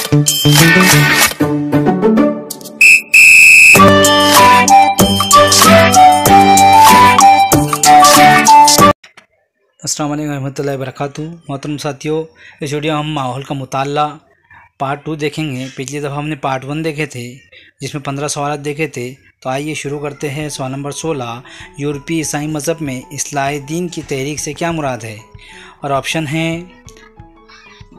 अस्सलाम वालेकुम रहमतुल्लाहि व बरकातुहू। मोहतरम साथियों, इस वीडियो में हम माहौल का मुताला पार्ट 2 देखेंगे। पिछली दफ़ा हमने पार्ट 1 देखे थे जिसमें 15 सवाल देखे थे। तो आइए शुरू करते हैं। सवाल नंबर 16, यूरोपीय ईसाई मज़हब में इस्लाह दीन की तहरीक से क्या मुराद है? और ऑप्शन हैं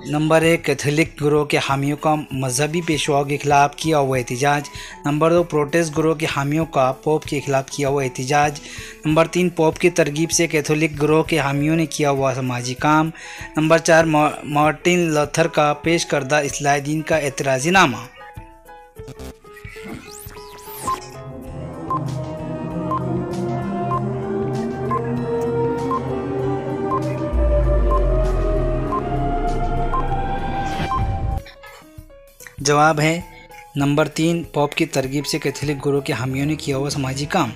नंबर 1, कैथोलिक गिरोह के हामियों का मजहबी पेशवाओं के खिलाफ किया हुआ एहतिजाज। नंबर 2, प्रोटेस्ट गिरोह के हामियों का पोप के खिलाफ किया हुआ एहतिजाज। नंबर 3, पोप की तरगीब से कैथोलिक गिरोह के हामियों ने किया हुआ समाजी काम। नंबर 4, मार्टिन लूथर का पेश करदा इस्लाह दीन का एतराज़ी नामा। जवाब है नंबर 3, पोप की तरगीब से कैथोलिक गिरोह के हामियों ने किया हुआ समाजी काम।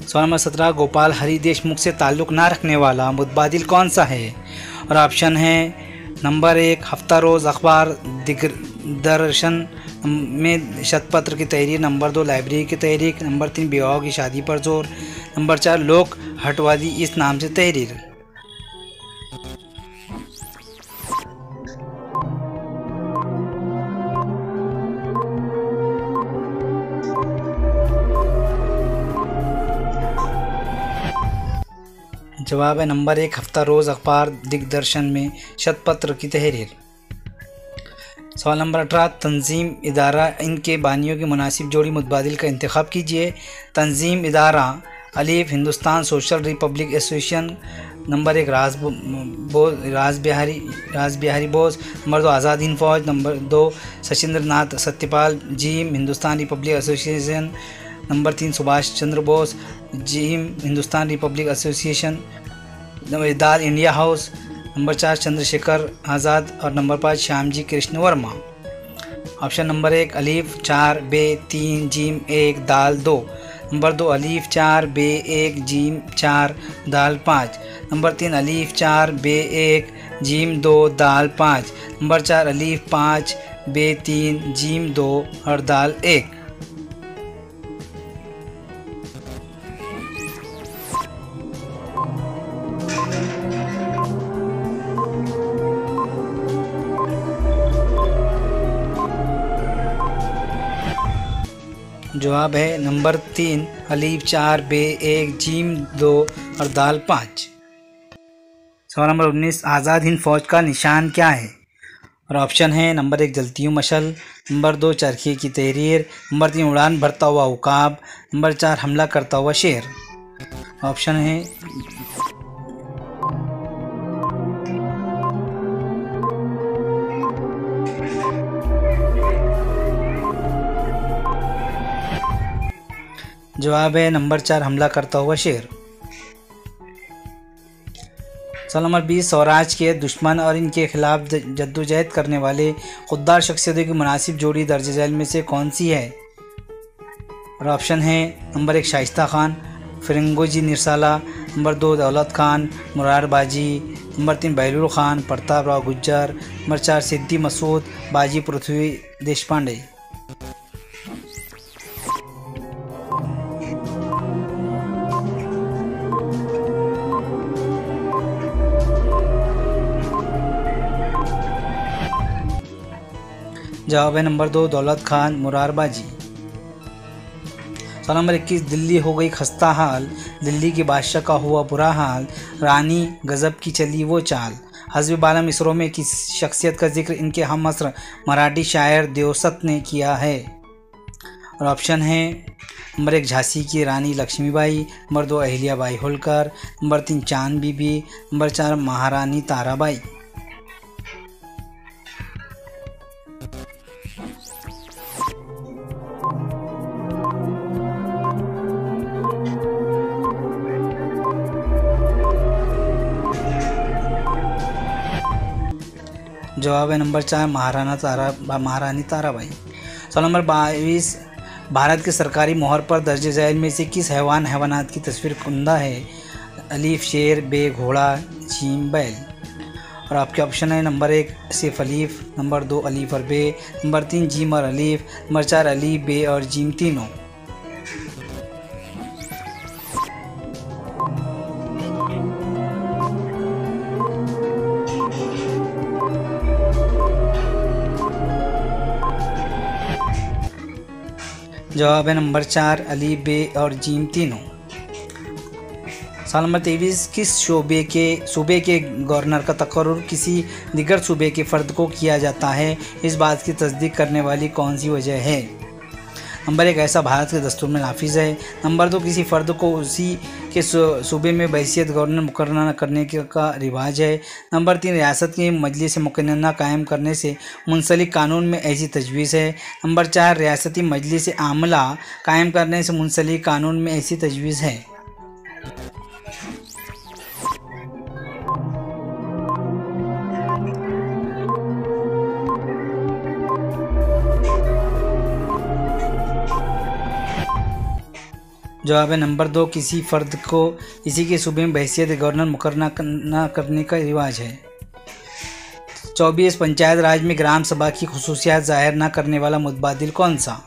सवाल नंबर 17, गोपाल हरि देशमुख से ताल्लुक़ ना रखने वाला मुतबादिल कौन सा है? और ऑप्शन है नंबर 1, हफ्ता रोज़ अखबार दिग्दर्शन में शतपत्र की तहरीर। नंबर 2, लाइब्रेरी की तहरीक। नंबर 3, बेवाओं की शादी पर जोर। नंबर 4, लोक हटवादी इस नाम से तहरीर। जवाब है नंबर 1, हफ्ता रोज़ अखबार दिग्दर्शन में शतपत्र की तहरीर। सवाल नंबर 18, तंजीम इदारा इनके बानियों की मुनासिब जोड़ी मुतबादिल का इंतखाब कीजिए। तंजीम इदारा अलीफ Hindustan social republic association. Number 1, Raj Bihari Bose. Number 2, Azad Hind Fauj. Number 2, Sachindra Nath Satyapal. जीम, Hindustan republic association. Number 3, Subhash Chandra Bose. जीम, हिंदुस्तान रिपब्लिक एसोसिएशन। नंबर दाल, India house. Number 4, Chandrashekhar Azad. और number 5, Shyamji Krishna Varma. Option number 1, अलीफ 4 बे 3 जीम 1 दाल 2। नंबर 2, अलीफ 4 बे 1 जीम 4 दाल 5। नंबर 3, अलीफ 4 बे 1 जीम 2 दाल 5। नंबर 4, अलीफ 5 बे 3 जीम 2 और दाल 1। जवाब है नंबर 3, अलीफ 4 बे 1 जीम 2 और दाल 5। सवाल नंबर 19, आज़ाद हिंद फौज का निशान क्या है? और ऑप्शन है नंबर 1, जलती हुई मशल। नंबर 2, चरखे की तहरीर। नंबर 3, उड़ान भरता हुआ उकाब। नंबर 4, हमला करता हुआ शेर। ऑप्शन है जवाब है नंबर 4, हमला करता हुआ शेर। सवाल नंबर 20, स्वराज के दुश्मन और इनके खिलाफ जद्दोजहद करने वाले खुददार शख्सियतों की मुनासिब जोड़ी दर्ज झैल में से कौन सी है? और ऑप्शन है नंबर 1, शाइस्ता खान फिरंगोजी निरसाला। नंबर 2, दौलत खान मुरार बाजी। नंबर 3, बहलूल खान प्रताप राव गुज्जर। नंबर 4, सिद्दी मसूद बाजी पृथ्वी देशपांडे। जवाब है नंबर 2, दौलत खान मुरारबाजी। सवाल नंबर 21, दिल्ली हो गई खस्ता हाल, दिल्ली के बादशाह का हुआ बुरा हाल, रानी गजब की चली वो चाल। हज़्ब बाला मिसरों में किस शख्सियत का जिक्र इनके हम असर मराठी शायर देवसत ने किया है? और ऑप्शन है नंबर 1, झांसी की रानी लक्ष्मीबाई। नंबर 2, अहिल्याबाई होलकर। नंबर 3, चांद बीबी। नंबर 4, महारानी ताराबाई। जवाब है नंबर 4, महारानी ताराबाई। सवाल नंबर 22, भारत के सरकारी मोहर पर दर्ज झैल में से किस हैवानात की तस्वीर कुंदा है? अलीफ शेर, बे घोड़ा, जीम बैल। और आपके ऑप्शन है नंबर 1 सिर्फ अलीफ, नंबर 2 अलीफ और बे, नंबर 3 जीम और अलीफ, नंबर 4 अलीफ बे और जीम तीनों। जवाब है नंबर 4 अलीफ बे और जीम तीनों। सवाल नंबर 23 किस सूबे के गवर्नर का तकर्रुर किसी दिगर सूबे के फ़र्द को किया जाता है, इस बात की तस्दीक करने वाली कौन सी वजह है? नंबर 1 ऐसा भारत के दस्तूर में नाफिज है। नंबर 2 किसी फ़र्द को उसी के सूबे में बहैसियत गवर्नर मुकर्रर करने का रिवाज है। नंबर 3 रियासत की मजलिस मुकन्नना कायम करने से मुंसलिक कानून में ऐसी तजवीज़ है। नंबर 4 रियासती मजलिस आमला कायम करने से मुंसलिक कानून में ऐसी तजवीज़ है। जवाब है नंबर 2 किसी फ़र्द को इसी के सूबे में बहैसियत गवर्नर मुकर्रर करने का रिवाज है। 24 पंचायत राज में ग्राम सभा की खुसूसियात ज़ाहिर न करने वाला मुतबादिल कौन सा?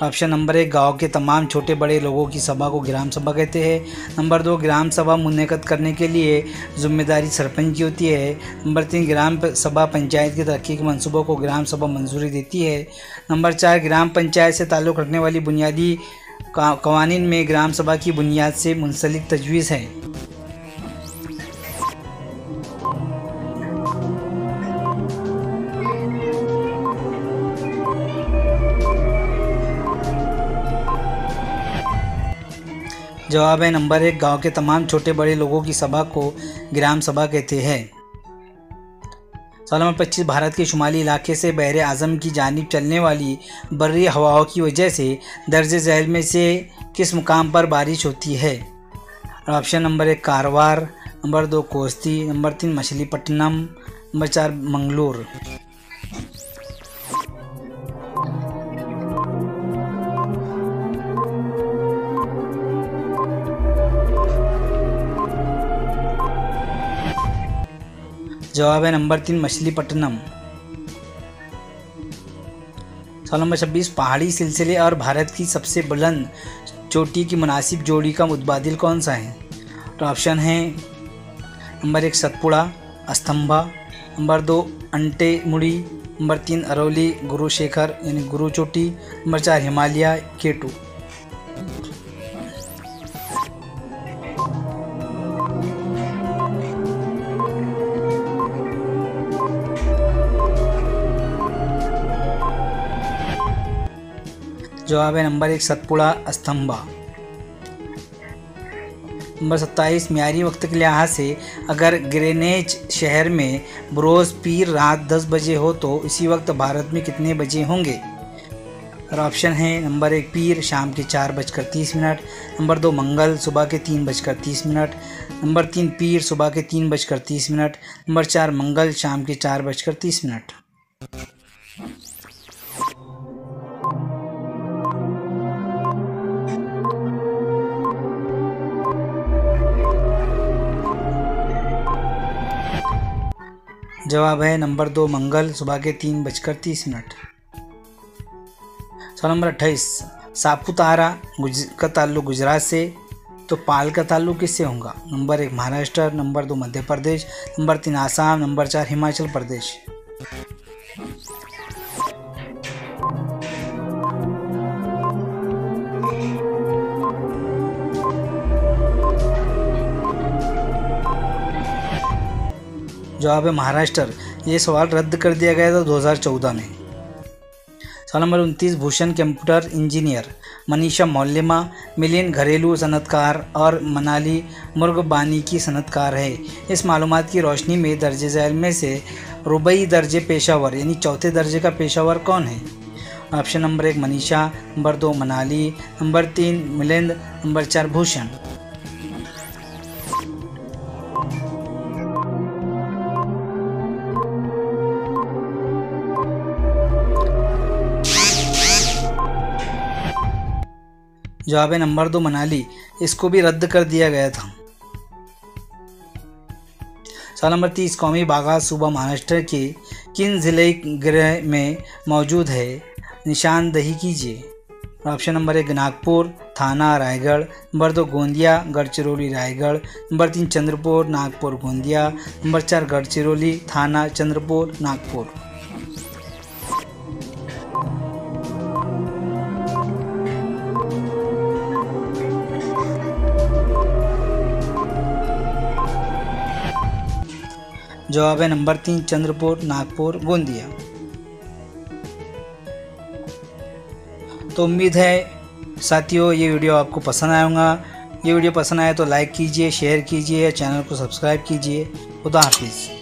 ऑप्शन नंबर 1 गाँव के तमाम छोटे बड़े लोगों की सभा को ग्राम सभा कहते हैं। नंबर 2 ग्राम सभा मुनक़्क़द करने के लिए जिम्मेदारी सरपंच की होती है। नंबर 3 ग्राम सभा पंचायत की तरक्की के मंसूबों को ग्राम सभा मंजूरी देती है। नंबर 4 ग्राम पंचायत से ताल्लुक़ रखने वाली बुनियादी कवानीन में ग्राम सभा की बुनियाद से मुंसलिक तजवीज़ है। जवाब है नंबर 1 गांव के तमाम छोटे बड़े लोगों की सभा को ग्राम सभा कहते हैं। सवाल नंबर 25 भारत के शुमाली इलाके से बहरे आज़म की जानिब चलने वाली बर्री हवाओं की वजह से दर्जे झैल में से किस मुकाम पर बारिश होती है? ऑप्शन नंबर 1 कारवार, नंबर 2 कोस्ती, नंबर 3 मछलीपट्टनम, नंबर 4 मंगलूर। जवाब है नंबर 3 मछलीपट्टनम। सवाल नंबर 26 पहाड़ी सिलसिले और भारत की सबसे बुलंद चोटी की मुनासिब जोड़ी का मुतबादिल कौन सा है? तो ऑप्शन है नंबर 1 सतपुड़ा अस्तंभा, नंबर 2 अंटे मुड़ी, नंबर 3 अरौली गुरु शेखर यानी गुरु चोटी, नंबर 4 हिमालय केटू। जवाब है नंबर 1 सतपुड़ा अस्तंभा। नंबर 27 मियारी वक्त के लिहाज से अगर ग्रेनेज शहर में बरोज़ पीर रात 10 बजे हो तो इसी वक्त भारत में कितने बजे होंगे? और ऑप्शन है नंबर 1 पीर शाम के 4:30, नंबर 2 मंगल सुबह के 3:30, नंबर 3 पीर सुबह के 3:30, नंबर 4 मंगल शाम के 4:30। जवाब है नंबर 2 मंगल सुबह के 3:30। सवाल नंबर 28 सापुतारा का ताल्लुक गुजरात से तो पाल का ताल्लुक किससे होगा? Number 1 Maharashtra, number 2 Madhya Pradesh, number 3 Assam, number 4 Himachal Pradesh. जवाब है महाराष्ट्र। ये सवाल रद्द कर दिया गया था 2014 में। सवाल number 29 Bhushan computer engineer, Manisha मौल्यमा मिलियन घरेलू सनतकार और मनाली मुर्गबानी की सनतकार है। इस मालूमात की रोशनी में दर्जे झैल में से रुबई दर्जे पेशावर यानी चौथे दर्जे का पेशावर कौन है? Option number 1 Manisha, number 2 Manali, number 3 Milind, number 4 Bhushan. जवाब है नंबर 2 मनाली। इसको भी रद्द कर दिया गया था। सवाल नंबर 30, कौमी बागात सूबा महाराष्ट्र के किन ज़िले गृह में मौजूद है? निशानदही कीजिए। ऑप्शन नंबर 1 नागपुर, थाना Raigarh, number 2 Gondia, Gadchiroli Raigarh, number 3 Chandrapur, Nagpur Gondia, number 4 Gadchiroli, थाना चंद्रपुर, नागपुर। जवाब है नंबर 3 चंद्रपुर, नागपुर, गोंदिया। तो उम्मीद है साथियों ये वीडियो आपको पसंद आएगा। ये वीडियो पसंद आए तो लाइक कीजिए, शेयर कीजिए, चैनल को सब्सक्राइब कीजिए। खुदा हाफिज़।